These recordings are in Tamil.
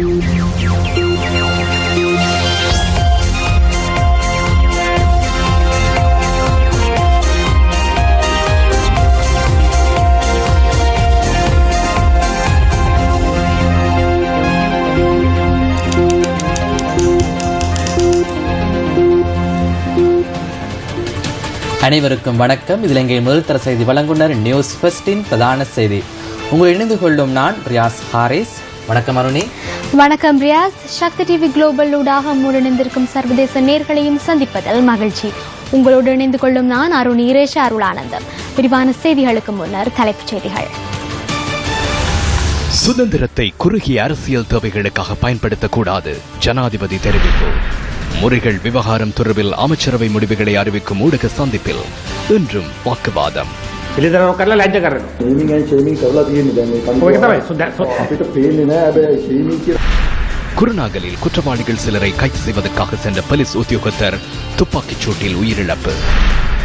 அனைவருக்கும் வணக்கம். இது இலங்கை முதல் தர செய்தி வழங்குனர் நியூஸ் ஃபர்ஸ்டின் பிரதான செய்தி. உங்கள் இணைந்து கொள்ளும் நான் ரியாஸ் ஹாரிஸ். வணக்கம் அருணி. வணக்கம் ரியாஸ். சக்தி டிவி குளோபல் ஊடாக முன்னிருந்திருக்கும் சர்வதேச நேர்களையும் சந்திப்பதில் மகிழ்ச்சி. உங்களோடு இணைந்து கொள்ளும் நான் அருணி இரேஷ அருளானந்தம். விரிவான செய்திகளுக்கு முன்னர் தலைப்புச் செய்திகள். சுதந்திரத்தை குறுகிய அரசியல் தேவைகளுக்காக பயன்படுத்தக்கூடாது, ஜனாதிபதி தெரிவிப்பு. முறைகள் விவகாரம் தொடர்பில் அமைச்சரவை முடிவுகளை அறிவிக்கும் ஊடக சந்திப்பில் இன்றும் வாக்குவாதம். குருநாகலில் குற்றவாளிகள் சிலரை கைது செய்வதற்காக சென்ற போலீஸ் உத்தியோகத்தர் துப்பாக்கிச் சூட்டில் உயிரிழப்பு.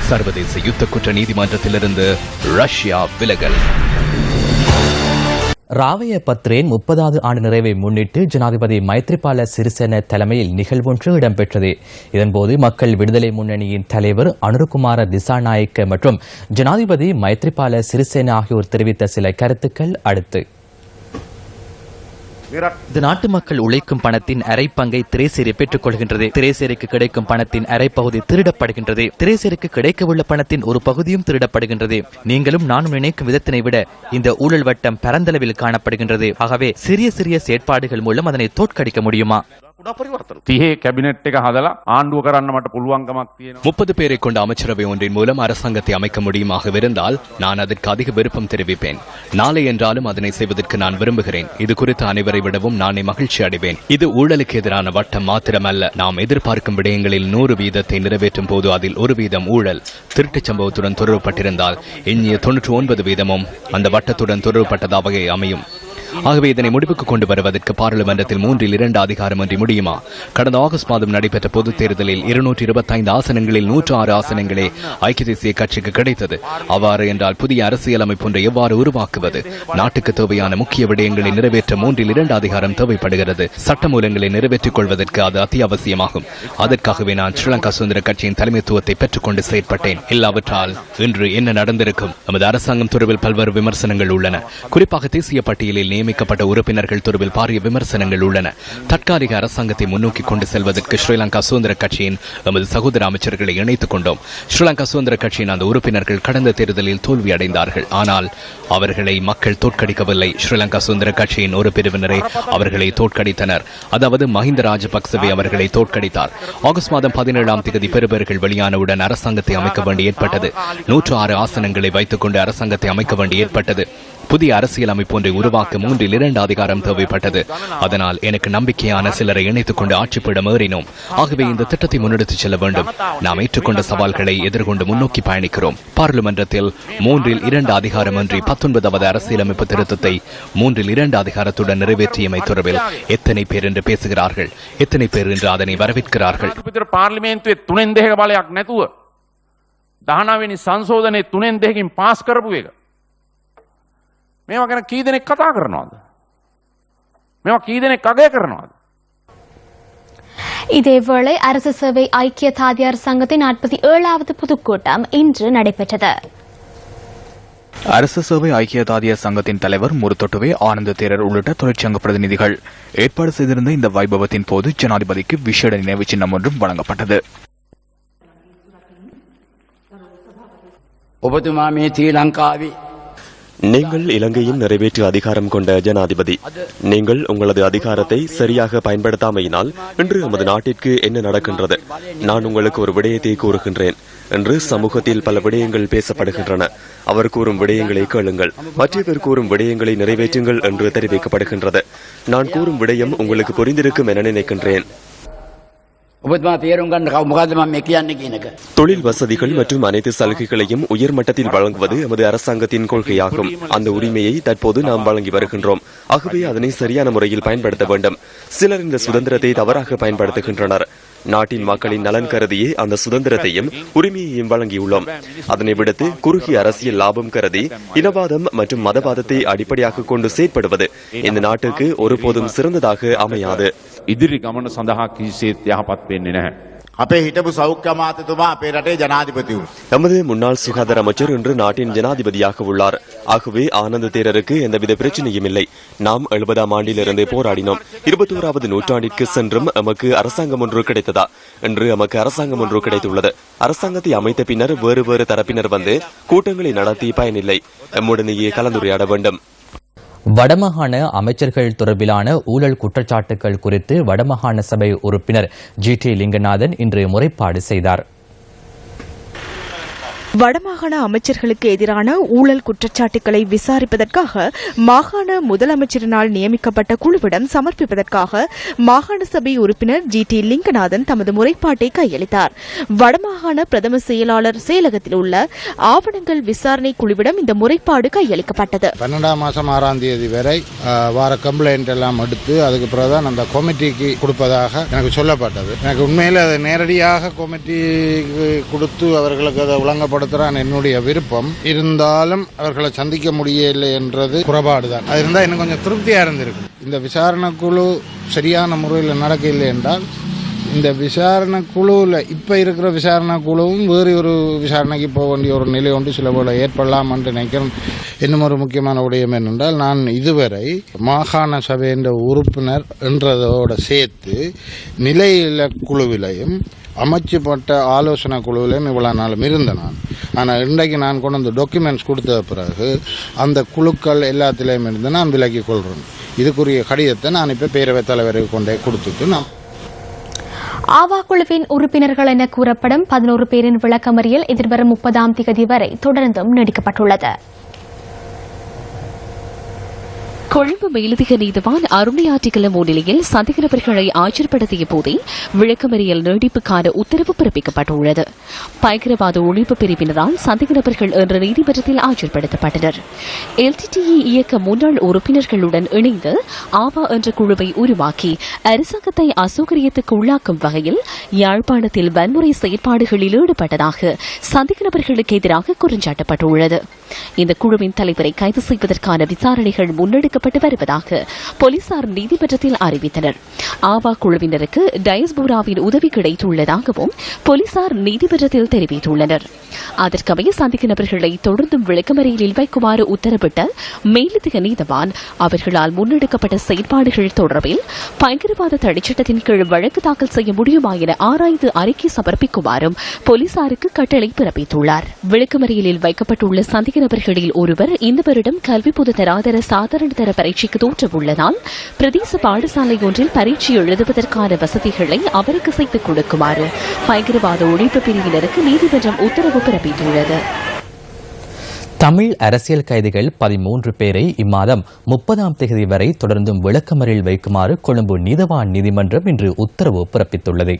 சர்வதேச யுத்த குற்ற நீதிமன்றத்திலிருந்து ரஷ்யா விலகல். ராவய பத்ரேன் 30வது ஆண்டு நிறைவை முன்னிட்டு ஜனாதிபதி மைத்ரிபால சிறிசேன தலைமையில் நிகழ்வொன்று இடம்பெற்றது. இதன்போது மக்கள் விடுதலை முன்னணியின் தலைவர் அனுரகுமார திசாநாயக்க மற்றும் ஜனாதிபதி மைத்ரிபால சிறிசேன ஆகியோர் தெரிவித்த சில கருத்துக்கள் அடுத்து. இந்த நாட்டு மக்கள் உழைக்கும் பணத்தின் அரை பங்கை திரேசேரி பெற்றுக் கொள்கின்றது. திரேசேரிக்கு கிடைக்கும் பணத்தின் அரை பகுதி திருடப்படுகின்றது. திரேசேரிக்கு கிடைக்கவுள்ள பணத்தின் ஒரு பகுதியும் திருடப்படுகின்றது. நீங்களும் நானும் நினைக்கும் விதத்தினை விட இந்த ஊழல் வட்டம் பரந்தளவில் காணப்படுகின்றது. ஆகவே சிறிய சிறிய செயற்பாடுகள் மூலம் அதனை தோற்கடிக்க முடியுமா? 30 பேரை கொண்ட அமைச்சரவை ஒன்றின் மூலம் அரசாங்கத்தை அமைக்க முடியுமாக இருந்தால் நான் அதற்கு அதிக விருப்பம் தெரிவிப்பேன். நாளை என்றாலும் அதனை செய்வதற்கு நான் விரும்புகிறேன். இது குறித்து அனைவரை விடவும் நானே மகிழ்ச்சி அடைவேன். இது ஊழலுக்கு எதிரான வட்டம் மாத்திரமல்ல. நாம் எதிர்பார்க்கும் விடயங்களில் 100% நிறைவேற்றும் போது அதில் 1% ஊழல் திருட்டுச் சம்பவத்துடன் தொடர்புபட்டிருந்தால் எண்ணிய 99% அந்த வட்டத்துடன் தொடர்புபட்டதாக அமையும். ஆகவே இதனை முடிவுக்கு கொண்டு வருவதற்கு பாராளுமன்றத்தில் 3/2 அதிகாரமின்றி முடியுமா? கடந்த ஆகஸ்ட் மாதம் நடைபெற்ற பொதுத் தேர்தலில் 225 ஆசனங்களில் 106 ஆசனங்களே ஐக்கிய தேசிய கட்சிக்கு கிடைத்தது. அவ்வாறு என்றால் புதிய அரசியலமைப்பு ஒன்றை எவ்வாறு உருவாக்குவது? நாட்டுக்கு தேவையான முக்கிய விடயங்களை நிறைவேற்ற 3/2 அதிகாரம் தேவைப்படுகிறது. சட்டமூலங்களை நிறைவேற்றிக் கொள்வதற்கு அது அத்தியாவசியமாகும். அதற்காகவே நான் ஸ்ரீலங்கா சுதந்திர கட்சியின் தலைமைத்துவத்தை பெற்றுக்கொண்டு செயற்பட்டேன். இல்லாவிட்டால் இன்று என்ன நடந்திருக்கும்? நமது அரசாங்கம் தொடர்பில் பல்வேறு விமர்சனங்கள் உள்ளன. குறிப்பாக தேசிய பட்டியலில் நியமிக்கப்பட்ட உறுப்பினர்கள் தொடர்பில் பாரிய விமர்சனங்கள் உள்ளன. தற்காலிக அரசாங்கத்தை முன்னோக்கி கொண்டு செல்வதற்கு ஸ்ரீலங்கா சுதந்திர கட்சியின் எமது சகோதர அமைச்சர்களை இணைத்துக் கொண்டோம். ஸ்ரீலங்கா சுதந்திர கட்சியின் அந்த உறுப்பினர்கள் கடந்த தேர்தலில் தோல்வி அடைந்தார்கள். ஆனால் அவர்களை மக்கள் தோற்கடிக்கவில்லை. ஸ்ரீலங்கா சுதந்திர கட்சியின் ஒரு பிரிவினரை அவர்களை தோற்கடித்தனர். அதாவது மஹிந்த ராஜபக்சவே அவர்களை தோற்கடித்தார். ஆகஸ்ட் மாதம் 17ஆம் தேதி பெறுபேறுகள் வெளியானவுடன் அரசாங்கத்தை அமைக்க வேண்டி ஏற்பட்டது. 106 ஆசனங்களை வைத்துக் கொண்டு அரசாங்கத்தை அமைக்க வேண்டி ஏற்பட்டது. புதிய அரசியல் அமைப்பு ஒன்றை உருவாக்க 3/2 அதிகாரம் தேவைப்பட்டது. அதனால் எனக்கு நம்பிக்கையான சிலரை இணைத்துக் கொண்டு ஆட்சிப்பிடம் ஏறினோம். ஆகவே இந்த திட்டத்தை முன்னெடுத்துச் செல்ல வேண்டும். நாம் ஏற்றுக்கொண்ட சவால்களை எதிர்கொண்டு முன்னோக்கி பயணிக்கிறோம். பாராளுமன்றத்தில் 3/2 அதிகாரமின்றி 19வது அரசியலமைப்பு திருத்தத்தை 3/2 அதிகாரத்துடன் நிறைவேற்றியமை தொடர்பில் எத்தனை பேர் என்று பேசுகிறார்கள்? எத்தனை பேர் என்று அதனை வரவேற்கிறார்கள்? පාර්ලිමේන්තුවේ 3/2 බලයක් නැතුව 19වෙනි සංශෝධනයේ 3/2කින් පාස් කරපු එක මේවා ගැන කී දෙනෙක් කතා කරනවද? මේවා කී දෙනෙක් අගය කරනවද? இதேவேளை அரசு சேவை ஐக்கிய தாதியார் சங்கத்தின் 47வது பொதுக்கூட்டம் இன்று நடைபெற்றது. அரசு சேவை ஐக்கிய தாதியார் சங்கத்தின் தலைவர் முருத்தொட்டுவே ஆனந்த தேரர் உள்ளிட்ட தொழிற்சங்க பிரதிநிதிகள் ஏற்பாடு செய்திருந்த இந்த வைபவத்தின் போது ஜனாதிபதிக்கு விசேட நினைவு சின்னம் ஒன்றும் வழங்கப்பட்டது. நீங்கள் இலங்கையின் நிறைவேற்று அதிகாரம் கொண்ட ஜனாதிபதி. நீங்கள் உங்களது அதிகாரத்தை சரியாக பயன்படுத்தாமையினால் இன்று நமது நாட்டிற்கு என்ன நடக்கின்றது? நான் உங்களுக்கு ஒரு விடயத்தை கூறுகின்றேன். என்று சமூகத்தில் பல விடயங்கள் பேசப்படுகின்றன. அவர் கூறும் விடயங்களை கேளுங்கள், மற்றவர் கூறும் விடயங்களை நிறைவேற்றுங்கள் என்று தெரிவிக்கப்படுகின்றது. நான் கூறும் விடயம் உங்களுக்கு புரிந்திருக்கும் என நினைக்கின்றேன். தொழில் வசதிகள் மற்றும் அனைத்து சலுகைகளையும் உயர் மட்டத்தில் வழங்குவது எமது அரசாங்கத்தின் கொள்கையாகும். அந்த உரிமையை தற்போது நாம் வழங்கி வருகின்றோம். ஆகவே அதனை சரியான முறையில் பயன்படுத்த வேண்டும். சிலர் இந்த சுதந்திரத்தை தவறாக பயன்படுத்துகின்றனர். நாட்டின் மக்களின் நலன் கருதியே அந்த சுதந்திரத்தையும் உரிமையையும் வழங்கியுள்ளோம். அதனை விடுத்து குறுகிய அரசியல் லாபம் கருதி இனவாதம் மற்றும் மதவாதத்தை அடிப்படையாக கொண்டு செயற்படுவது இந்த நாட்டுக்கு ஒருபோதும் சிறந்ததாக அமையாது. ඉදිරි ගමන සඳහා කිසිසේත් යහපත් වෙන්නේ නැහැ. අපේ හිටපු සෞඛ්‍ය අමාත්‍යතුමා අපේ රටේ ජනාධිපති වුණා. நமது முன்னாள் சுகாதார அமைச்சர் இன்று நாட்டின் ஜனாதிபதியாக உள்ளார். ஆகவே ஆனந்த தேரருக்கு எந்தவித பிரச்சனையும் இல்லை. நாம் 70ஆம் ஆண்டிலிருந்து போராடினோம். 21வது நூற்றாண்டிற்கு சென்றும் எமக்கு அரசாங்கம் ஒன்று கிடைத்ததா? என்று எமக்கு அரசாங்கம் ஒன்று கிடைத்துள்ளது. அரசாங்கத்தை அமைத்த பின்னர் வேறு வேறு தரப்பினர் வந்து கூட்டங்களை நடத்தி பயனில்லை. எம்முடனேயே கலந்துரையாட வேண்டும். வடமாகாண அமைச்சர்கள் தொடர்பிலான ஊழல் குற்றச்சாட்டுகள் குறித்து வடமாகாண சபை உறுப்பினர் ஜி.டி. லிங்கநாதன் இன்று முறைப்பாடு செய்தார். வடமாகாண அமைச்சர்களுக்கு எதிரான ஊழல் குற்றச்சாட்டுகளை விசாரிப்பதற்காக மாகாண முதலமைச்சரினால் நியமிக்கப்பட்ட குழுவிடம் சமர்ப்பிப்பதற்காக மாகாண சபை உறுப்பினர் ஜி.டி. லிங்கநாதன் தமது முறைப்பாட்டை கையளித்தார். வடமாகாண பிரதம செயலாளர் செயலகத்தில் உள்ள ஆவணங்கள் விசாரணை குழுவிடம் இந்த முறைப்பாடு கையளிக்கப்பட்டது. 12ஆம் மாதம் 6ஆம் தேதி வரை வார கம்ப்ளைண்ட் எல்லாம் எடுத்து அதுக்கு பிறகுதான் அந்த கமிட்டிக்கு கொடுப்பதாக எனக்கு சொல்லப்பட்டது. எனக்கு உண்மையில் அதை நேரடியாக கமிட்டிக்கு கொடுத்து அவர்களுக்கு அதை வழங்கப்பட என்னுடைய விருப்பம் இருந்தாலும் அவர்களை சந்திக்க முடியவில்லை என்றது குறைபாடுதான். அது இருந்தால் இன்னும் கொஞ்சம் திருப்தியா இருந்திருக்கு. இந்த விசாரணை குழு சரியான முறையில் நடக்கவில்லை என்றால் இந்த விசாரணை குழுவில் இப்ப இருக்கிற விசாரணை குழுவும் வேறு ஒரு விசாரணைக்கு போக வேண்டிய ஒரு நிலை ஒன்று சில போல ஏற்படலாம் என்று நினைக்கிறேன். இன்னும் ஒரு முக்கியமான விடயம் என்னென்றால் நான் இதுவரை மாகாண சபை என்ற உறுப்பினர் என்றதோடு சேர்த்து நிலையில குழுவிலையும் அமைச்சுப்பட்ட ஆலோசனை குழுவிலையும் இவ்வளவு நாளும் இருந்த நான். ஆனால் இன்றைக்கு நான் கொண்டு வந்து டாக்குமெண்ட்ஸ் கொடுத்த பிறகு அந்த குழுக்கள் எல்லாத்திலையும் இருந்து நான் விலக்கிக் கொள்றேன். இதுக்குரிய கடிதத்தை நான் இப்ப பேரவைத் தலைவருக்கு கொண்டே கொடுத்துட்டு நான் ஆவா குழுவின் உறுப்பினர்கள் என கூறப்படும் 11 பேரின் விளக்கமறியல் எதிர்வரும் 30ஆம் தேதி வரை தொடர்ந்தும் நீடிக்கப்பட்டுள்ளது. கொழும்பு மேலதிக நீதிவான் அருணையாற்றிக்கல முன்னிலையில் சந்தேக நபர்களை ஆஜர்படுத்திய போதே விளக்கமறியல் நீடிப்புக்கான உத்தரவு பிறப்பிக்கப்பட்டுள்ளது. பயங்கரவாத ஒழிப்பு பிரிவினரால் சந்தேக நபர்கள் என்ற நீதிமன்றத்தில் ஆஜர்படுத்தப்பட்டனர். எல்டிடிஇ இயக்க முன்னாள் உறுப்பினர்களுடன் இணைந்து ஆவா என்ற குழுவை உருவாக்கி அரசாங்கத்தை அசௌகரியத்துக்கு உள்ளாக்கும் வகையில் யாழ்ப்பாணத்தில் வன்முறை செயற்பாடுகளில் ஈடுபட்டதாக சந்தேக நபர்களுக்கு எதிராக குற்றஞ்சாட்டப்பட்டுள்ளது. இந்த குழுவின் தலைவரை கைது செய்வதற்கான விசாரணைகள் முன்னெடுக்கப்பட்டு வருவதாக போலீசார் நீதிமன்றத்தில் அறிவித்தனர். ஆவா குழுவினருக்கு டயஸ்போராவின் உதவி கிடைத்துள்ளதாகவும் போலீசார் நீதிமன்றத்தில் தெரிவித்துள்ளனர். அதற்கமைய சந்தேக நபர்களை தொடர்ந்தும் விளக்கமறியலில் வைக்குமாறு உத்தரவிட்ட மேலதிக நீதிவான் அவர்களால் முன்னெடுக்கப்பட்ட செயற்பாடுகள் தொடர்பில் பயங்கரவாத தடைச்சட்டத்தின் கீழ் வழக்கு தாக்கல் செய்ய முடியுமா என ஆராய்ந்து அறிக்கை சமர்ப்பிக்குமாறும் போலீசாருக்கு கட்டளை பிறப்பித்துள்ளார். விளக்கமறியலில் வைக்கப்பட்டுள்ள சந்தேக நபர்களில் ஒருவர் இந்த வருடம் கல்வி பொது தராதர சாதாரண தர பரீட்சைக்கு தோற்றவுள்ளதால் பிரதேச பாடசாலை ஒன்றில் பரீட்சை எழுதுவதற்கான வசதிகளை அவருக்கு செய்து கொடுக்குமாறு பயங்கரவாத ஒழிப்பு பிரிவினருக்கு நீதிமன்றம் உத்தரவு பிறப்பித்துள்ளது. தமிழ் அரசியல் கைதிகள் 13 பேரை இம்மாதம் 30ஆம் தேதி வரை தொடர்ந்தும் விளக்கமறியலில் வைக்குமாறு கொழும்பு நீதவான் நீதிமன்றம் இன்று உத்தரவு பிறப்பித்துள்ளது.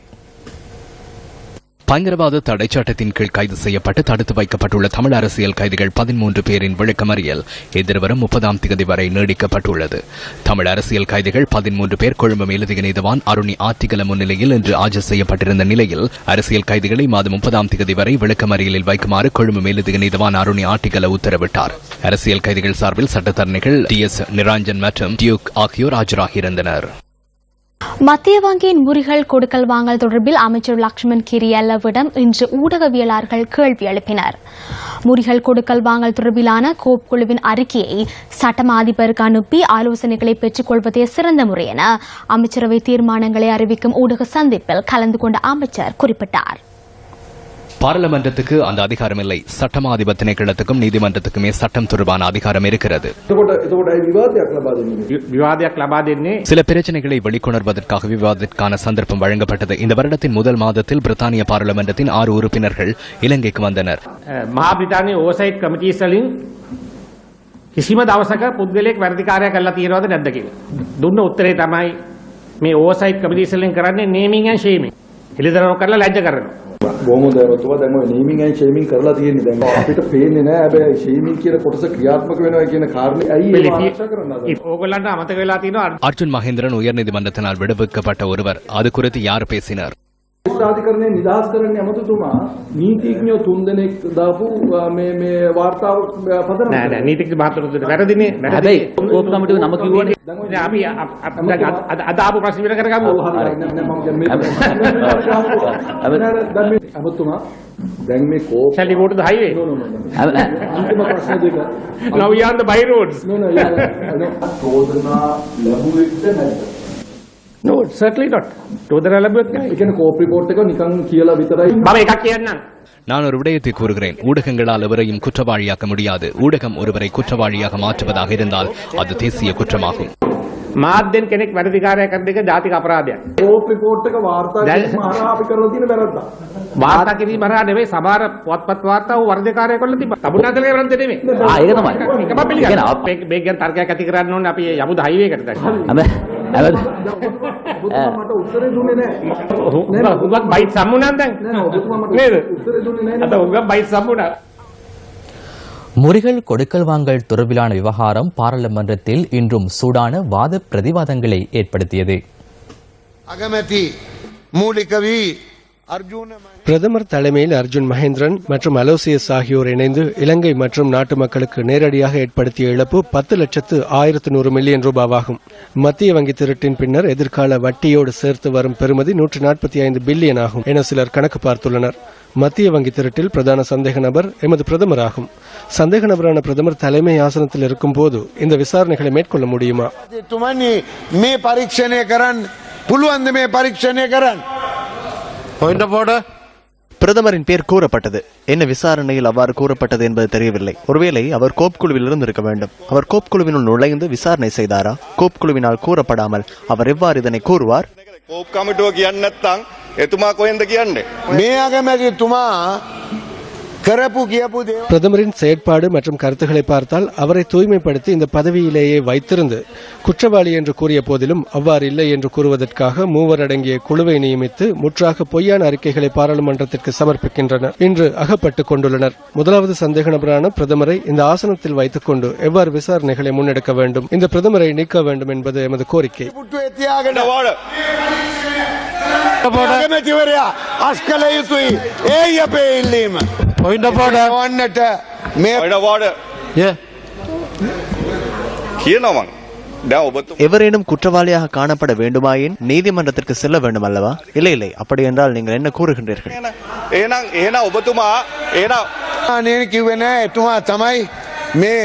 பயங்கரவாத தடைச்சட்டத்தின் கீழ் கைது செய்யப்பட்டு தடுத்து வைக்கப்பட்டுள்ள தமிழ் அரசியல் கைதிகள் 13 பேரின் விளக்கமறியல் எதிர்வரும் 30ஆம் தேதி வரை நீடிக்கப்பட்டுள்ளது. தமிழ் அரசியல் கைதிகள் 13 பேர் கொழும்பு மேலதிக நீதிவான் அருணி ஆத்திகல முன்னிலையில் இன்று ஆஜர் செய்யப்பட்டிருந்த நிலையில் அரசியல் கைதிகளை மாதம் 30ஆம் தேதி வரை விளக்கமறியலில் வைக்குமாறு கொழும்பு மேலதிக நீதிவான் அருணி ஆத்திகல உத்தரவிட்டார். அரசியல் கைதிகள் சார்பில் சட்டத்தரணிகள் டி.எஸ். நிராஞ்சன் மற்றும் டியூக் ஆகியோர் ஆஜராகியிருந்தனர். மத்திய வங்கியின் முறிகள் கொடுக்கல் வாங்கல் தொடர்பில் அமைச்சர் லக்ஷ்மன் கிரியல்லவிடம் இன்று ஊடகவியலாளர்கள் கேள்வி எழுப்பினர். முறிகள் கொடுக்கல் வாங்கல் தொடர்பிலான கோப் குழுவின் அறிக்கையை சட்டமா அதிபருக்கு அனுப்பி ஆலோசனைகளை பெற்றுக் கொள்வதே சிறந்த முறை என அமைச்சரவை தீர்மானங்களை அறிவிக்கும் ஊடக சந்திப்பில் கலந்து கொண்ட அமைச்சர் குறிப்பிட்டார். பாராளுமன்றத்துக்கு அந்த அதிகாரம் இல்லை. சட்டமா அதிபர் திணைக்களத்துக்கும் நீதிமன்றத்துக்குமே சட்டம் தொடர்பான அதிகாரம் இருக்கிறது. சில பிரச்சனைகளை வெளிக்கொணர்வதற்காக விவாதத்திற்கான சந்தர்ப்பம் வழங்கப்பட்டது. இந்த வருடத்தின் முதல் மாதத்தில் பிரித்தானிய பாராளுமன்றத்தின் 6 உறுப்பினர்கள் இலங்கைக்கு வந்தனர். මහා බ්‍රිතාන්‍ය ඕසයිට් කමිටිස් වලින් කිසිම දවසක පුද්ගලයෙක් වැඩිකාරය කරලා තියෙනවද නැද්ද කියලා දුන්න උත්තරේ තමයි මේ ඕසයිට් කමිටිස් වලින් කරන්නේ නේමින් ඇන්ඩ් ෂේමින්. එළිදරව් කරලා ලැජ්ජ කරනවා. බොහොමද රතුවා දැන් ඔය නේමින් ඇන්ඩ් ෂේමින් කරලා තියෙන්නේ. දැන් අපිට පේන්නේ නැහැ. හැබැයි ෂේමින් කියන කොටස ක්‍රියාත්මක වෙනවා කියන කාරණේ ඇයි ඒක ආරක්ෂා කරන්නේ? ඕගොල්ලන්ට අමතක වෙලා තියෙනවා. அர்ஜுன் மகேந்திரன் உயர்நீதிமன்றத்தினால் விடுவிக்கப்பட்ட ஒருவர். அது குறித்து யார் பேசினர்? ශ්‍රාධිකරණය නිදහස් කරන්නේ ඇමතුතුමා නීතිඥයෝ 3 දෙනෙක් දාපු මේ වාර්තාව පදනම නෑ නීතිඥ මහතුරුට වැරදිනේ. හැබැයි කෝප් කමිටුවේ නම කිව්වනේ. අපි අද ආපු ප්‍රශ්න විතර කරගමු. ඇමතුමා දැන් මේ COPE shall we go to the highway? අන්තිම ප්‍රශ්න දෙක. Now we are on the by roads. චෝදනා ලැබුවෙක්ද නැද්ද? No, certainly not. චෝදනා ලැබුවෙත් නැහැ. ඒ කියන්නේ කෝප් රිපෝට් එක නිකන් කියලා විතරයි. මම එකක් කියන්නම්. நான் ஒரு விடயத்தை கூறுகிறேன். ஊடகங்களால் எவரையும் குற்றவாளியாக்க முடியாது. ஊடகம் ஒருவரை குற்றவாளியாக மாற்றுவதாக இருந்தால் அது தேசிய குற்றமாகும். මාධ්‍යෙන් කෙනෙක් වැඩිකාරය කරන එක ජාතික අපරාධයක්. කෝප් රිපෝට් එක වාර්තා කිරීම හරහා අපි කරලා තියෙන වැරද්දක්. වාර්තා කිරීම හරහා නෙවෙයි සමහර පුවත්පත් වාර්තා වූ වර්ධකාරය කරලා තිබ්බා. තමුන්නාතලගේ වැරද්ද නෙමෙයි. ඒක තමයි. ඒකම පිළිගන්නවා. මේක ගැන තර්කයක් ඇති කරන්න ඕනේ අපි යමුද හයිවේ එකට දැන්. මට උත්තරේ දුන්නේ නැහැ. උගක් බයිට් සම්මුණාන් දැන්. නෑ ඔබතුමා මට නේද? උත්තරේ දුන්නේ නැහැ. අද උගක් බයිට් සම්මුණා. முறிகள் கொடுக்கல் வாங்கல் தொடர்பிலான விவகாரம் பாராளுமன்றத்தில் இன்றும் சூடான வாத பிரதிவாதங்களை ஏற்படுத்தியது. அகமதி மூலிகவி அர்ஜுன பிரதமர் தலைமையில் அர்ஜுன் மகேந்திரன் மற்றும் அலோசியஸ் ஆகியோர் இணைந்து இலங்கை மற்றும் நாட்டு மக்களுக்கு நேரடியாக ஏற்படுத்திய இழப்பு 10,100 மில்லியன் ரூபாவாகும். மத்திய வங்கி திருட்டின் பின்னர் எதிர்கால வட்டியோடு சேர்த்து வரும் பெறுமதி 145 பில்லியன் ஆகும் என சிலர் கணக்கு பார்த்துள்ளனர். மத்திய வங்கி திருட்டில் பிரதான சந்தேக நபர் எமது பிரதமர் ஆகும். சந்தேக நபரான பிரதமர் தலைமை ஆசனத்தில் இருக்கும் போது இந்த விசாரணைகளை மேற்கொள்ள முடியுமா? மே பரீட்சணை கரன் புல்வந்து மே பரீட்சணை கரன் பிரதமரின் பேர் கூறப்பட்டது. என்ன விசாரணையில் அவ்வாறு கூறப்பட்டது என்பது தெரியவில்லை. ஒருவேளை அவர் கோப் குழுவில் இருந்து இருக்க வேண்டும். அவர் கோப் குழுவினுள் நுழைந்து விசாரணை செய்தாரா? கோப் குழுவினால் கூறப்படாமல் அவர் எவ்வாறு இதனை கூறுவார்? கோப் கமிட்டுව කියන්නේ නැත්නම් එතුමා කොහෙන්ද කියන්නේ? මේ අගමැතිතුමා කරපු කියපු දේවල් பிரதமரின் செயற்பாடு மற்றும் கருத்துக்களை பார்த்தால் அவரை தூய்மைப்படுத்தி இந்த பதவியிலேயே வைத்திருந்து குற்றவாளி என்று கூறிய போதிலும் அவ்வாறு இல்லை என்று கூறுவதற்காக மூவர் அடங்கிய குழுவை நியமித்து முற்றாக பொய்யான அறிக்கைகளை பாராளுமன்றத்திற்கு சமர்ப்பிக்கின்றனர். இன்று அகப்பட்டுக் கொண்டுள்ளனர். முதலாவது சந்தேக நபரான பிரதமரை இந்த ஆசனத்தில் வைத்துக் கொண்டு எவ்வாறு விசாரணைகளை முன்னெடுக்க வேண்டும், இந்த பிரதமரை நீக்க வேண்டும் என்பது எமது கோரிக்கை. අගමැතිවරයා අස්කල යුතුයි. ඒයි අපේ ඉල්ලීම. ඔන්නට මේ எவரேனும் குற்றவாளியாக காணப்பட வேண்டுமாயின் நீதிமன்றத்திற்கு செல்ல வேண்டும் அல்லவா? இல்லை இல்லை, அப்படி என்றால் நீங்கள் என்ன கூறுகின்றீர்கள்? නේ කිව්වේ නෑ එතුමා තමයි මේ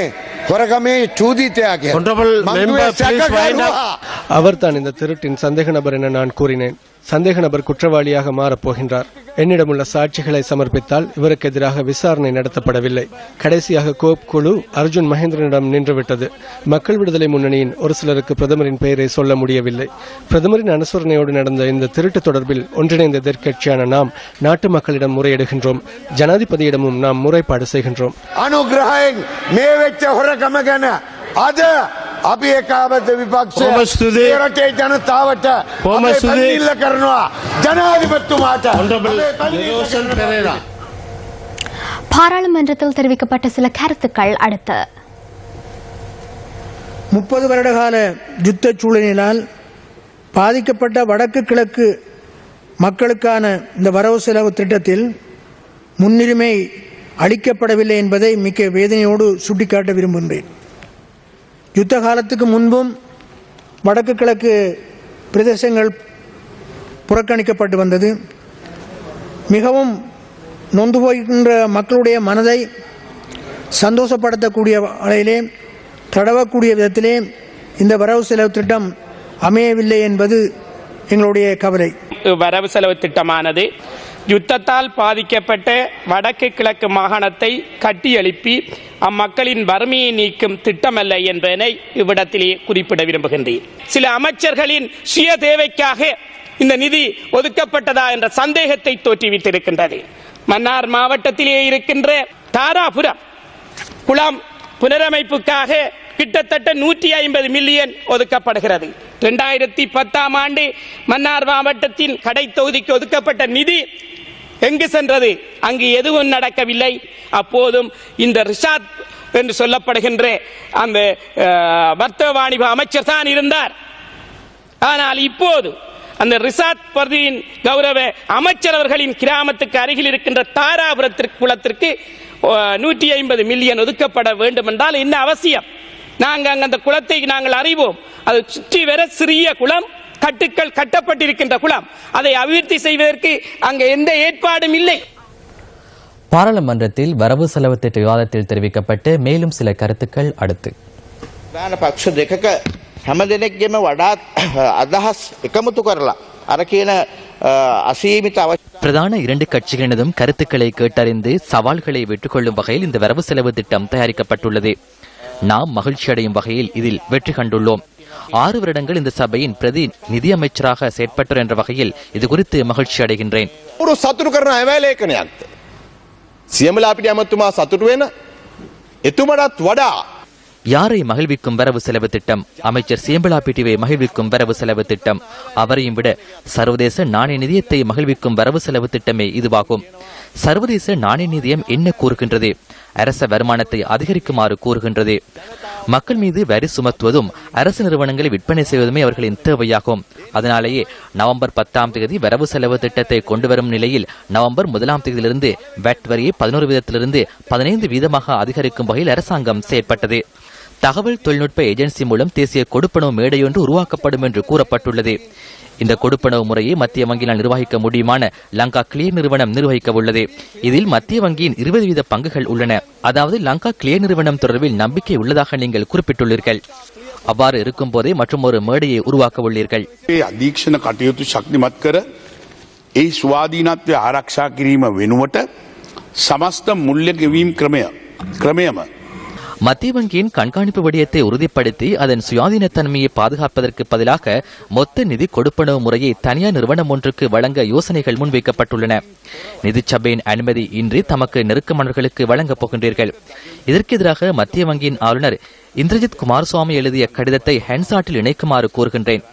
கொரகமே சூதித்தேயாக அவர்தான் இந்த திருட்டின் சந்தேக நபர் என நான் கூறினேன். சந்தேக நபர் குற்றவாளியாக மாறப்போகின்றார். என்னிடமுள்ள சாட்சிகளை சமர்ப்பித்தால் இவருக்கு எதிராக விசாரணை நடத்தப்படவில்லை. கடைசியாக கோப் குழு அர்ஜுன் மகேந்திரனிடம் நின்றுவிட்டது. மக்கள் விடுதலை முன்னணியின் ஒரு சிலருக்கு பிரதமரின் பெயரை சொல்ல முடியவில்லை. பிரதமரின் அனுசரணையோடு நடந்த இந்த திருட்டு தொடர்பில் ஒன்றிணைந்த எதிர்க்கட்சியான நாம் நாட்டு மக்களிடம் முறையிடுகின்றோம். ஜனாதிபதியிடமும் நாம் முறைப்பாடு செய்கின்றோம். அனுகிரகம் மே வெச்ச ஹொரகம ගැන අද අපි ඒකාබද්ධ විපක්ෂය රටේ ජනතාවට පැමිණිල්ල කරනවා ජනාධිපතිතුමාට. பாராளுமன்றத்தில் தெரிவிக்கப்பட்ட சில கருத்துக்கள் அடுத்து. 30 வருட கால யுத்த சூழலினால் பாதிக்கப்பட்ட வடக்கு கிழக்கு மக்களுக்கான இந்த வரவு செலவு திட்டத்தில் முன்னுரிமை அளிக்கப்படவில்லை என்பதை மிக்க வேதனையோடு சுட்டிக்காட்ட விரும்புகின்றேன். யுத்த காலத்துக்கு முன்பும் வடக்கு கிழக்கு பிரதேசங்கள் புறக்கணிக்கப்பட்டு வந்தது. மிகவும் நொந்து போகின்ற மக்களுடைய மனதை சந்தோஷப்படுத்தக்கூடிய வகையிலே தடவக்கூடிய விதத்திலே இந்த வரவு செலவு திட்டம் அமையவில்லை என்பது எங்களுடைய கவலை. வரவு செலவு திட்டமானது யுத்தத்தால் பாதிக்கப்பட்ட வடக்கு கிழக்கு மாகாணத்தை கட்டியெழுப்பி அம்மக்களின் வறுமையை நீக்கும் திட்டமல்ல என்பதனை இவ்விடத்திலே குறிப்பிட விரும்புகின்றேன். சில அமைச்சர்களின் சுய தேவைக்காக இந்த நிதி ஒதுக்கப்பட்டதா என்ற சந்தேகத்தை தோற்றுவித்திருக்கின்றது. மன்னார் மாவட்டத்திலே இருக்கின்ற தாராபுரம் குளம் புனரமைப்புக்காக கிட்டத்தட்ட 150 மில்லியன் ஒதுக்கப்படுகிறது. 2010ஆம் ஆண்டு மன்னார் மாவட்டத்தின் கடை தொகுதிக்கு ஒதுக்கப்பட்ட நிதி எங்கு சென்றது? அங்கு எதுவும் நடக்கவில்லை. அப்போதும் இந்த ரிஷாத் என்று சொல்லப்படுகின்ற அந்த வர்த்தக வாணிப அமைச்சர் தான் இருந்தார். ஆனால் இப்போது அந்த ரிசாத் பர்தீன் கௌரவ அமைச்சர் அவர்களின் கிராமத்துக்கு அருகில் இருக்கின்ற தாராபுரத்திற்கு குளத்திற்கு 150 மில்லியன் ஒதுக்கப்பட வேண்டும் என்றால் என்ன அவசியம்? நாங்கள் அந்த குளத்தை நாங்கள் அறிவோம். அது சுற்றி வர சிறிய குளம், கட்டுக்கள் கட்டப்பட்டிருக்கின்ற குளம். அதை அபிவிருத்தி செய்வதற்கு அங்கு எந்த ஏற்பாடும் இல்லை. பாராளுமன்றத்தில் வரவு செலவு திட்ட விவாதத்தில் தெரிவிக்கப்பட்ட மேலும் சில கருத்துக்கள் அடுத்து. පක්ෂ දෙකක හැම දෙනෙක්ගේම වඩාත් අදහස් එකමුතු කරලා අර කියන අසීමිත பிரதான இரண்டு கட்சிகளினதும் கருத்துக்களை கேட்டறிந்து சவால்களை வெற்றிக்கொள்ளும் வகையில் இந்த வரவு செலவு திட்டம் தயாரிக்கப்பட்டுள்ளது. நாம் மகிழ்ச்சி அடையும் வகையில் இதில் வெற்றி கண்டுள்ளோம். 6 வருடங்கள் இந்த சபையின் பிரதி நிதியமைச்சராக செயற்பட்டார் என்ற வகையில் இது குறித்து மகிழ்ச்சி அடைகின்றேன். සතුරු කරන ඇවැලේඛනයක්ද සියමලාපිට ඇමතුමා සතුටු වෙන එතුමටත් වඩා யாரை மகிழ்விக்கும் வரவு செலவு திட்டம்? அமைச்சர் சேம்பலாபிட்டிவை மகிழ்விக்கும் வரவு செலவு திட்டம். அவரையும் விட சர்வதேச நாணய நிதியத்தை மகிழ்விக்கும் வரவு செலவு திட்டமே இதுவாகும். சர்வதேச நாணய நிதியம் என்ன கூறுகின்றது? அரச வருமானத்தை அதிகரிக்குமாறு கூறுகின்றது. மக்கள் மீது வரி சுமத்துவதும் அரசு நிறுவனங்களை விற்பனை செய்வதுமே அவர்களின் தேவையாகும். அதனாலேயே நவம்பர் 10ஆம் தேதி வரவு செலவு திட்டத்தை கொண்டுவரும் நிலையில் நவம்பர் 1ஆம் தேதியிலிருந்து வட் வரியை 11 வீதத்திலிருந்து 15 வீதமாக அதிகரிக்கும் வகையில் அரசாங்கம் செயற்பட்டது. தகவல் தொழில்நுட்ப ஏஜென்சி மூலம் தேசிய கொடுப்பனவு மேடையொன்று உருவாக்கப்படும் என்று கூறப்பட்டுள்ளது. இந்த கொடுப்பனவு முறையை மத்திய வங்கியினால் நிர்வகிக்க முடியுமான லங்கா கிளியர் நிறுவனம் நிர்வகிக்க உள்ளது. இதில் மத்திய வங்கியின் 20% பங்குகள் உள்ளன. அதாவது லங்கா கிளியர் நிறுவனம் தொடர்பில் நம்பிக்கை உள்ளதாக நீங்கள் குறிப்பிட்டுள்ளீர்கள். அவ்வாறு இருக்கும் போதே மற்றும் ஒரு மேடையை உருவாக்க உள்ளீர்கள். අධීක්ෂණ කටයුතු ශක්තිමත් කර ඒ ස්වාධීනත්වය ආරක්ෂා කිරීම වෙනුවට සමස්ත මුල්‍ය ගෙවීම් ක්‍රමයම மத்திய வங்கியின் கண்காணிப்பு விடயத்தை உறுதிப்படுத்தி அதன் சுயாதீனத்தன்மையை பாதுகாப்பதற்கு பதிலாக மொத்த நிதி கொடுப்பனவு முறையை தனியார் நிறுவனம் ஒன்றுக்கு வழங்க யோசனைகள் முன்வைக்கப்பட்டுள்ளன. நிதிச்சபையின் அனுமதி இன்றி தமக்கு நெருக்கமானவர்களுக்கு வழங்கப் போகின்றீர்கள். இதற்கு எதிராக மத்திய வங்கியின் ஆளுநர் இந்திரஜித் குமாரசுவாமி எழுதிய கடிதத்தை ஹென்சாட்டில் இணைக்குமாறு கூறுகின்றேன்.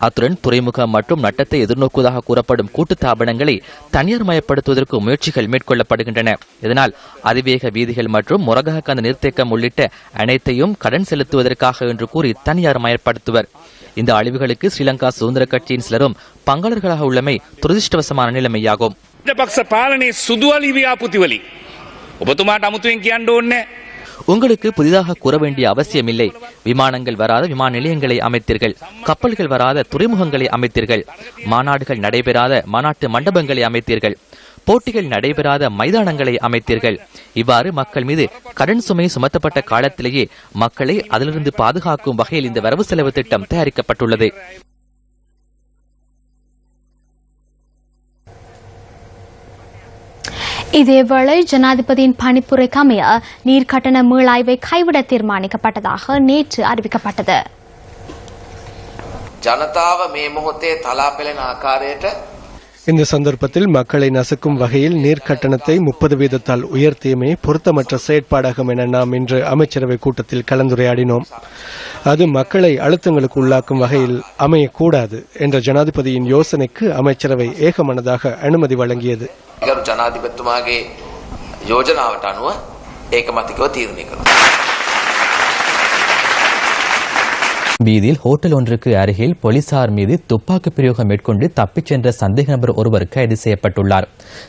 அத்துடன் துறைமுகம் மற்றும் நட்டத்தை எதிர்நோக்குவதாக கூறப்படும் கூட்டு தாபனங்களை தனியார் மயப்படுத்துவதற்கு முயற்சிகள் மேற்கொள்ளப்படுகின்றன. இதனால் அதிவேக வீதிகள் மற்றும் முரகக்கான நீர்த்தேக்கம் உள்ளிட்ட அனைத்தையும் கடன் செலுத்துவதற்காக என்று கூறி தனியார் மயப்படுத்துவர். இந்த அழிவுகளுக்கு ஸ்ரீலங்கா சுதந்திர கட்சியின் சிலரும் பங்காளர்களாக உள்ளமை துரதிருஷ்டவசமான நிலைமையாகும். உங்களுக்கு புதிதாக கூற வேண்டிய அவசியமில்லை. விமானங்கள் வராத விமான நிலையங்களை அமைத்தீர்கள். கப்பல்கள் வராத துறைமுகங்களை அமைத்தீர்கள். மாநாடுகள் நடைபெறாத மாநாட்டு மண்டபங்களை அமைத்தீர்கள். போட்டிகள் நடைபெறாத மைதானங்களை அமைத்தீர்கள். இவ்வாறு மக்கள் மீது கடன் சுமை சுமத்தப்பட்ட காலத்திலேயே மக்களை அதிலிருந்து பாதுகாக்கும் வகையில் இந்த வரவு செலவு திட்டம் தயாரிக்கப்பட்டுள்ளது. இதேவேளை ஜனாதிபதியின் பணிப்புரைக்கு அமைய நீர்க்கட்டண மீளாய்வை கைவிட தீர்மானிக்கப்பட்டதாக நேற்று அறிவிக்கப்பட்டது. ஜனதாவ மே මොහොතේ තලා පෙළෙන ආකාරයට இந்த சந்தர்ப்பத்தில் மக்களை நசுக்கும் வகையில் நீர் கட்டணத்தை 30 வீதத்தால் உயர்த்தியமே பொருத்தமற்ற செயற்பாடாகும் என நாம் இன்று அமைச்சரவை கூட்டத்தில் கலந்துரையாடினோம். அது மக்களை அழுத்தங்களுக்கு உள்ளாக்கும் வகையில் அமையக்கூடாது என்ற ஜனாதிபதியின் யோசனைக்கு அமைச்சரவை ஏகமனதாக அனுமதி வழங்கியது. ගරු ජනාධිපතිතුමාගේ යෝජනාවට අනුව ඒකමතිකව තීරණය කරනවා. வீதியில் ஹோட்டல் ஒன்றுக்கு அருகில் போலீசார் மீது துப்பாக்கி பிரயோகம் மேற்கொண்டு தப்பிச் சென்ற சந்தேக நபர் ஒருவர் கைது செய்யப்பட்டுள்ளார்.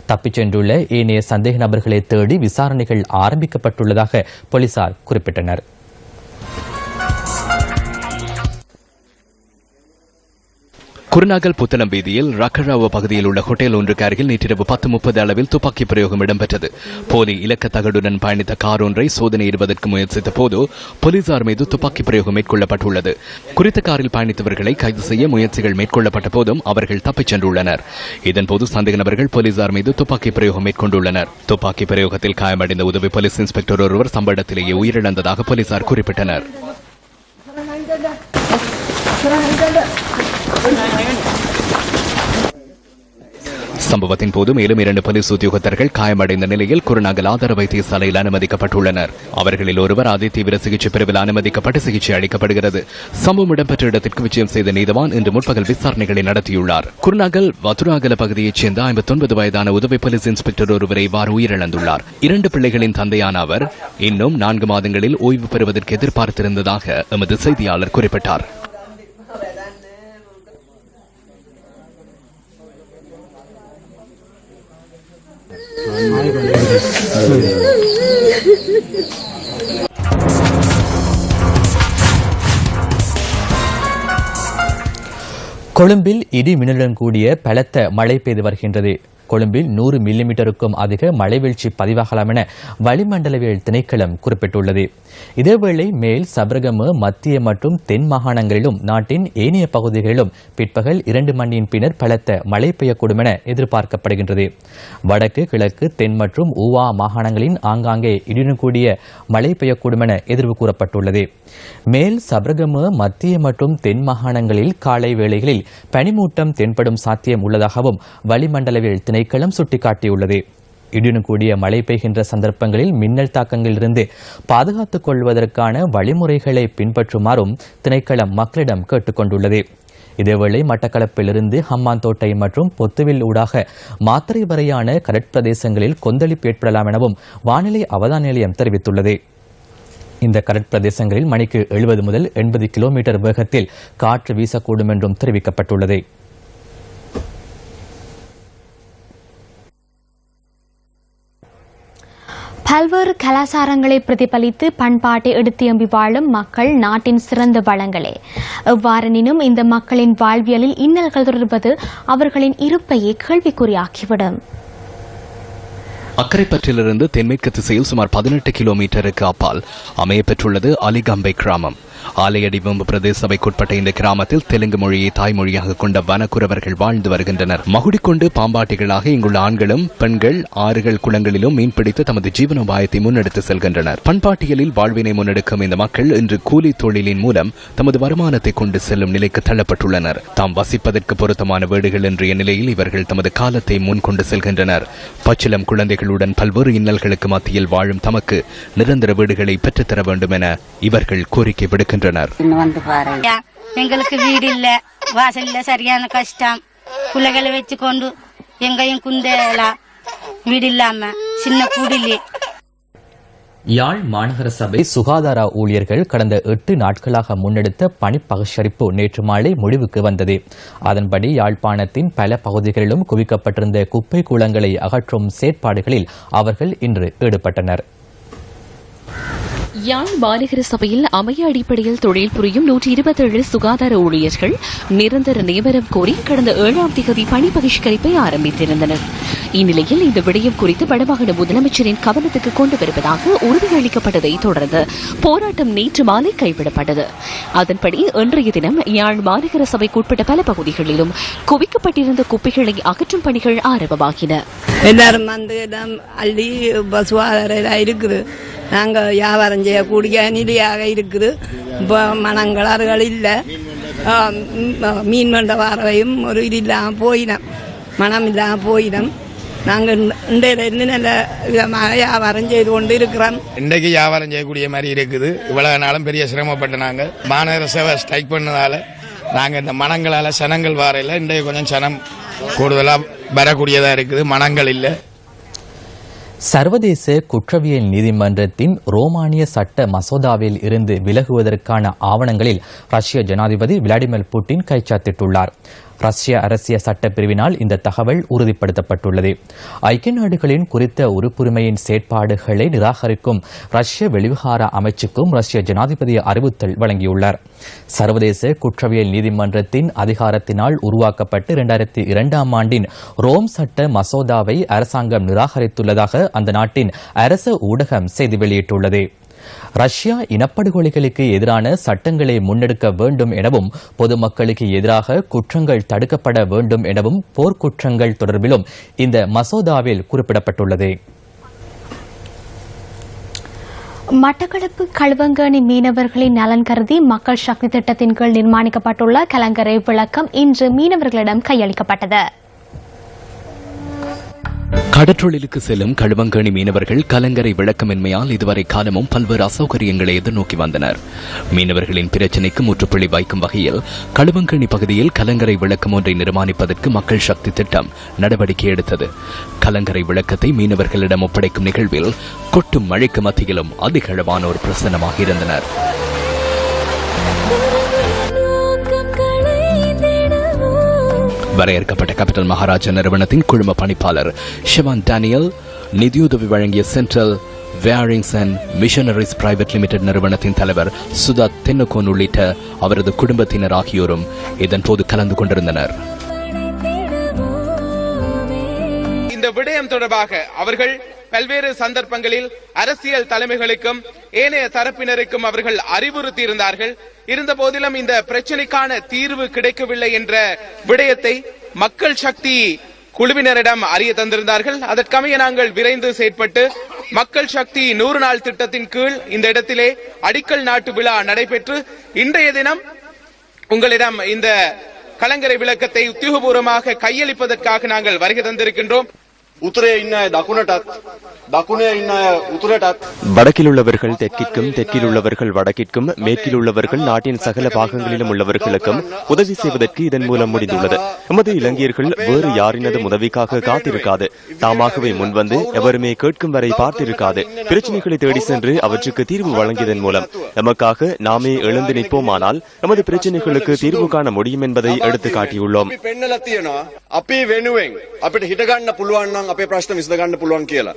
தப்பிச் சென்றுள்ள ஏனைய சந்தேக நபர்களை தேடி விசாரணைகள் ஆரம்பிக்கப்பட்டுள்ளதாக போலீசார் குறிப்பிட்டனர். குருநாகல் புத்தளம் வீதியில் ரக்கராவ பகுதியில் உள்ள ஹோட்டல் ஒன்றுக்கு அருகில் நேற்றிரவு 10:30 அளவில் துப்பாக்கி பிரயோகம் இடம்பெற்றது. போலி இலக்க தகடுடன் பயணித்த கார் ஒன்றை சோதனையிடுவதற்கு முயற்சித்த போது போலீசார் மீது துப்பாக்கி பிரயோகம் மேற்கொள்ளப்பட்டுள்ளது. குறித்த காரில் பயணித்தவர்களை கைது செய்ய முயற்சிகள் மேற்கொள்ளப்பட்ட போதும் அவர்கள் தப்பிச் சென்றுள்ளனர். இதன்போது சந்தேக நபர்கள் போலீசார் மீது துப்பாக்கி பிரயோகம் மேற்கொண்டுள்ளனர். துப்பாக்கி பிரயோகத்தில் காயமடைந்த உதவி போலீஸ் இன்ஸ்பெக்டர் ஒருவர் சம்பவ இடத்திலேயே உயிரிழந்ததாக போலீசார் குறிப்பிட்டனர். சம்பவத்தின் போது மேலும் 2 போலீஸ் உத்தியோகத்தர்கள் காயமடைந்த நிலையில் குருநாகல் ஆதார வைத்தியசாலையில் அனுமதிக்கப்பட்டுள்ளனர். அவர்களில் ஒருவர் அதி தீவிர சிகிச்சை பிரிவில் அனுமதிக்கப்பட்டு சிகிச்சை அளிக்கப்படுகிறது. சம்பவம் இடம்பெற்ற இடத்திற்கு விஜயம் செய்த நீதவான் இன்று முற்பகல் விசாரணைகளை நடத்தியுள்ளார். குருநாகல் வத்துராகல பகுதியைச் சேர்ந்த 59 வயதான உதவி போலீஸ் இன்ஸ்பெக்டர் ஒருவரை இவ்வாறு உயிரிழந்துள்ளார். 2 பிள்ளைகளின் தந்தையான அவர் இன்னும் 4 மாதங்களில் ஓய்வு பெறுவதற்கு எதிர்பார்த்திருந்ததாக எமது செய்தியாளர் குறிப்பிட்டார். கொழும்பில் இடி மின்னலுடன் கூடிய பலத்த மழை பெய்து வருகின்றது. கொழும்பில் 100 மில்லிமீட்டருக்கும் அதிக மழை வீழ்ச்சி பதிவாகலாம் என வளிமண்டலவியல் திணைக்களம் குறிப்பிட்டுள்ளது. இதேவேளை மேல் சபரகம, மத்திய மற்றும் தென் மாகாணங்களிலும் நாட்டின் ஏனைய பகுதிகளிலும் பிற்பகல் 2 மணியின் பின்னர் பலத்த மழை பெய்யக்கூடும் என எதிர்பார்க்கப்படுகின்றது. வடக்கு, கிழக்கு, தென் மற்றும் ஊவா மாகாணங்களின் ஆங்காங்கே இடியுடன் கூடிய மழை பெய்யக்கூடும் என எதிர்வு கூறப்பட்டுள்ளது. மேல் சபரகம, மத்திய மற்றும் தென் மாகாணங்களில் காலை வேளைகளில் பனிமூட்டம் தென்படும் சாத்தியம் உள்ளதாகவும் வளிமண்டலவியல் திணைக்களம் சுட்டிக்காட்டியுள்ளது. இடியுடன் கூடிய மழை பெய்கின்ற சந்தர்ப்பங்களில் மின்னல் தாக்கங்களிலிருந்து பாதுகாத்துக் கொள்வதற்கான வழிமுறைகளை பின்பற்றுமாறும் திணைக்களம் மக்களிடம் கேட்டுக் கொண்டுள்ளது. இதேவேளை மட்டக்களப்பிலிருந்து ஹம்மாந்தோட்டை மற்றும் பொத்துவில் ஊடாக மாத்தறை வரையான கடற்பிரதேசங்களில் கொந்தளிப்பு ஏற்படலாம் எனவும் வானிலை அவதான நிலையம் தெரிவித்துள்ளது. இந்த கடற்பிரதேசங்களில் மணிக்கு 70 முதல் 80 கிலோமீட்டர் வேகத்தில் காற்று வீசக்கூடும் என்றும் தெரிவிக்கப்பட்டுள்ளது. பல்வேறு கலாச்சாரங்களை பிரதிபலித்து பண்பாட்டை எடுத்தியம்பி வாழும் மக்கள் நாட்டின் சிறந்த வளங்களே. எவ்வாறெனினும் இந்த மக்களின் வாழ்வியலில் இன்னல்கள் தொடர்வது அவர்களின் இருப்பையே கேள்விக்குறியாக்கிவிடும். அக்கரைப்பற்றிலிருந்து தென்மேற்கு திசையில் சுமார் 18 கிலோமீட்டருக்கு அப்பால் அமையப்பெற்றுள்ளது அலிகம்பை கிராமம். ஆலையடி வம்பு பிரதேச சபைக்குட்பட்ட இந்த கிராமத்தில் தெலுங்கு மொழியை தாய்மொழியாக கொண்ட வனக்குறவர்கள் வாழ்ந்து வருகின்றனர். மகுடி கொண்டு பாம்பாட்டிகளாக இங்குள்ள ஆண்களும் பெண்கள் ஆறுகள் குளங்களிலும் மீன்பிடித்து தமது ஜீவனோபாயத்தை முன்னெடுத்து செல்கின்றனர். பண்பாட்டியலில் வாழ்வினை முன்னெடுக்கும் இந்த மக்கள் இன்று கூலி தொழிலின் மூலம் தமது வருமானத்தை கொண்டு செல்லும் நிலைக்கு தள்ளப்பட்டுள்ளனர். தாம் வசிப்பதற்கு பொருத்தமான வீடுகள் இன்றைய நிலையில் இவர்கள் தமது காலத்தை முன்கொண்டு செல்கின்றனர். பச்சிலம் குழந்தைகளுடன் பல்வேறு இன்னல்களுக்கு மத்தியில் வாழும் தமக்கு நிரந்தர வீடுகளை பெற்றுத்தர வேண்டும் என இவர்கள் கோரிக்கை விடுக்கின்றனர். எங்களுக்கு வீடு இல்ல, வாசல் இல்ல, சரியான கஷ்டம். பிள்ளைகளை வச்சு கொண்டு எங்கேயும் குந்தேலாம், வீடு இல்லாம சின்ன குடிலே. யாழ் மாநகர சபை சுகாதார ஊழியர்கள் கடந்த 8 நாட்களாக முன்னெடுத்த பணிப்பகிஷ்கரிப்பு நேற்று மாலை முடிவுக்கு வந்தது. அதன்படி யாழ்ப்பாணத்தின் பல பகுதிகளிலும் குவிக்கப்பட்டிருந்த குப்பை கூளங்களை அகற்றும் செயற்பாடுகளில் அவர்கள் இன்று ஈடுபட்டனர். யாழ் மாநகர சபையில் அமைய அடிப்படையில் தொழில் புரியும் 127 சுகாதார ஊழியர்கள் நிரந்தர நியமனம் கோரி கடந்த 7ஆம் தேதி பணி பகிஷ்கரிப்பை ஆரம்பித்திருந்தனர். இந்நிலையில் இந்த விடயம் குறித்து வடமாகாண முதலமைச்சரின் கவனத்துக்கு கொண்டு வருவதாக உறுதியளிக்கப்பட்டதை தொடர்ந்து போராட்டம் நேற்று மாலை கைவிடப்பட்டது. அதன்படி இன்றைய தினம் யாழ் மாநகர சபைக்குட்பட்ட பல பகுதிகளிலும் குவிக்கப்பட்டிருந்த குப்பைகளை அகற்றும் பணிகள் ஆரம்பமாகின. எல்லாரும் வந்து அள்ளி சுகாதாரம் இருக்குது. நாங்கள் வியாபாரம் செய்யக்கூடிய நிலையாக இருக்குது. மனங்களாறுகள் இல்லை, மீன் மண்ட வாரவையும் ஒரு இது இல்லாமல் போயிடும், மனம் இல்லாமல் போயிடும். நாங்கள் இன்றையிலிருந்து நல்ல விதமாக வியாபாரம் செய்து கொண்டு இருக்கிறோம். இன்றைக்கு வியாபாரம் செய்யக்கூடிய மாதிரி இருக்குது. இவ்வளவு நாளும் பெரிய சிரமப்பட்டு நாங்கள் மாநகர சபை ஸ்ட்ரைக் பண்ணதால நாங்கள் இந்த மனங்களால் சனங்கள் வாரையில் இன்றைக்கு கொஞ்சம் சனம் கூடுதலாக வரக்கூடியதாக இருக்குது. மனங்கள் இல்லை. சர்வதேச குற்றவியல் நீதிமன்றத்தின் ரோமானிய சட்ட மசோதாவில் இருந்து விலகுவதற்கான ஆவணங்களில் ரஷ்ய ஜனாதிபதி விளாடிமிர் புட்டின் கைச்சாத்திட்டுள்ளார். ரஷ்ய அரசியல் சட்டப்பிரிவினால் இந்த தகவல் உறுதிப்படுத்தப்பட்டுள்ளது. ஐக்கிய நாடுகளின் குறித்த உறுப்புரிமையின் செயற்பாடுகளை நிராகரிக்கும் ரஷ்ய வெளிவிவகார அமைச்சுக்கும் ரஷ்ய ஜனாதிபதி அறிவுறுத்தல் வழங்கியுள்ளார். சர்வதேச குற்றவியல் நீதிமன்றத்தின் அதிகாரத்தினால் உருவாக்கப்பட்டு 2002ஆம் ஆண்டின் ரோம் சட்ட மசோதாவை அரசாங்கம் நிராகரித்துள்ளதாக அந்த நாட்டின் அரசு ஊடகம் செய்தி வெளியிட்டுள்ளது. ரஷ்யா இனப்படுகொலைகளுக்கு எதிரான சட்டங்களை முன்னெடுக்க வேண்டும் எனவும் பொதுமக்களுக்கு எதிராக குற்றங்கள் தடுக்கப்பட வேண்டும் எனவும் போர்க்குற்றங்கள் தொடர்பிலும் இந்த மசோதாவில் குறிப்பிடப்பட்டுள்ளது. மட்டக்களப்பு களுவங்கணி மீனவர்களின் நலன் கருதி மக்கள் சக்தி திட்டத்தின் கீழ் நிர்மாணிக்கப்பட்டுள்ள கலங்கரை விளக்கம் இன்று மீனவர்களிடம் கையளிக்கப்பட்டது. கடற்றொழிலுக்கு செல்லும் களுவங்கணி மீனவர்கள் கலங்கரை விளக்கமின்மையால் இதுவரை காலமும் பல்வேறு அசௌகரியங்களை எதிர்நோக்கி வந்தனர். மீனவர்களின் பிரச்சினைக்கு முற்றுப்புள்ளி வைக்கும் வகையில் களுவங்கணி பகுதியில் கலங்கரை விளக்கம் ஒன்றை நிர்மாணிப்பதற்கு மக்கள் சக்தி திட்டம் நடவடிக்கை எடுத்தது. கலங்கரை விளக்கத்தை மீனவர்களிடம் ஒப்படைக்கும் நிகழ்வில் கொட்டும் மழைக்கு மத்தியிலும் அதிக அளவானோர் பிரசன்னமாக இருந்தனர். வரையறுக்கப்பட்ட கேபிட்டல் மகாராஜா நிறுவனத்தின் குழும பணிப்பாளர் ஷிவான் டேனியல் நிதியுதவி வழங்கிய Central Bearings and Machineries Private Limited நிறுவனத்தின் தலைவர் சுதா தென்னகோன் உள்ளிட்ட அவரது குடும்பத்தினர் ஆகியோரும் இதன்போது கலந்து கொண்டிருந்தனர். இந்த விடயம் தொடர்பாக அவர்கள் பல்வேறு சந்தர்ப்பங்களில் அரசியல் தலைமைகளுக்கும் ஏனைய தரப்பினருக்கும் அவர்கள் அறிவுறுத்தியிருந்தார்கள். இருந்த போதிலும் இந்த பிரச்சினைக்கான தீர்வு கிடைக்கவில்லை என்ற விடயத்தை மக்கள் சக்தி குழுவினரிடம் அறிய தந்திருந்தார்கள். அதற்கமைய நாங்கள் விரைந்து செயற்பட்டு மக்கள் சக்தி 100 நாள் திட்டத்தின் கீழ் இந்த இடத்திலே அடிக்கல் நாட்டு விழா நடைபெற்று இன்றைய தினம் உங்களிடம் இந்த கலங்கரை விளக்கத்தை உத்தியோகபூர்வமாக கையளிப்பதற்காக நாங்கள் வருகை தந்திருக்கின்றோம். வடக்கில் உள்ளவர்கள் தெற்கிற்கும், தெற்கில் உள்ளவர்கள் வடக்கிற்கும், மேற்கில் உள்ளவர்கள் நாட்டின் சகல பாகங்களிலும் உள்ளவர்களுக்கும் உதவி செய்வதற்கு இதன் மூலம் முடிந்துள்ளது. எமது இலங்கையர்கள் வேறு யாரினதும் உதவிக்காக காத்திருக்காது, தாமாகவே முன்வந்து எவருமே கேட்கும் வரை பார்த்திருக்காது. பிரச்சனைகளை தேடி சென்று அவற்றுக்கு தீர்வு வழங்கியதன் மூலம் எமக்காக நாமே எழுந்து நிற்போமானால் நமது பிரச்சனைகளுக்கு தீர்வு காண முடியும் என்பதை எடுத்து காட்டியுள்ளோம். අපේ ප්‍රශ්න විසඳ ගන්න පුළුවන් කියලා.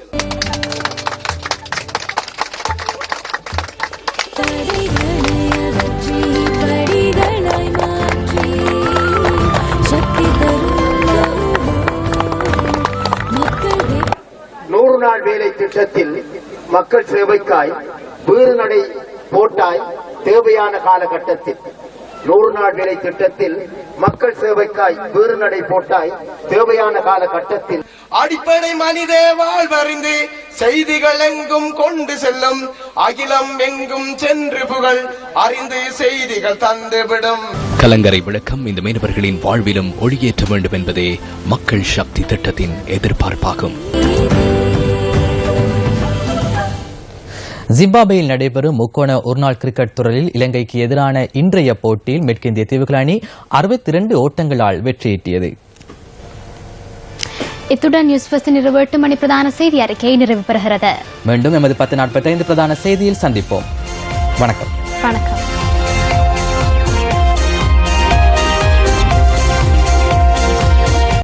நூறு நாள் வேலை திட்டத்தில் மக்கள் சேவைக்காய் வீறு நடை போட்டாய் தேவையான காலகட்டத்தில் 100 நாள் வேலை திட்டத்தில் மக்கள் சேவைக்காய் வீறு நடை போட்டாய் தேவையான காலகட்டத்தில் அடிப்படை மனித வாழ்வறிந்து செய்திகள் எங்கும் கொண்டு செல்லும் அகிலம் எங்கும் சென்று புகழ் அறிந்து செய்திகள் தந்துவிடும். கலங்கரை விளக்கம் இந்த மீனவர்களின் வாழ்விலும் ஒளியேற்ற வேண்டும் என்பதே மக்கள் சக்தி திட்டத்தின் எதிர்பார்ப்பாகும். ஜிம்பாப்வேயில் நடைபெறும் முக்கோண ஒருநாள் கிரிக்கெட் தொடரில் இலங்கைக்கு எதிரான இன்றைய போட்டியில் மேற்கிந்திய தீவுகள் அணி 62 ஓட்டங்களால் வெற்றியீட்டியது. இத்துடன் நியூஸ் ஃபர்ஸ்ட் இரவு 8 மணி பிரதான செய்தி அறிக்கை நிறைவு பெறுகிறது. மீண்டும் எமது 10:45 பிரதான செய்தியில் சந்திப்போம். வணக்கம்.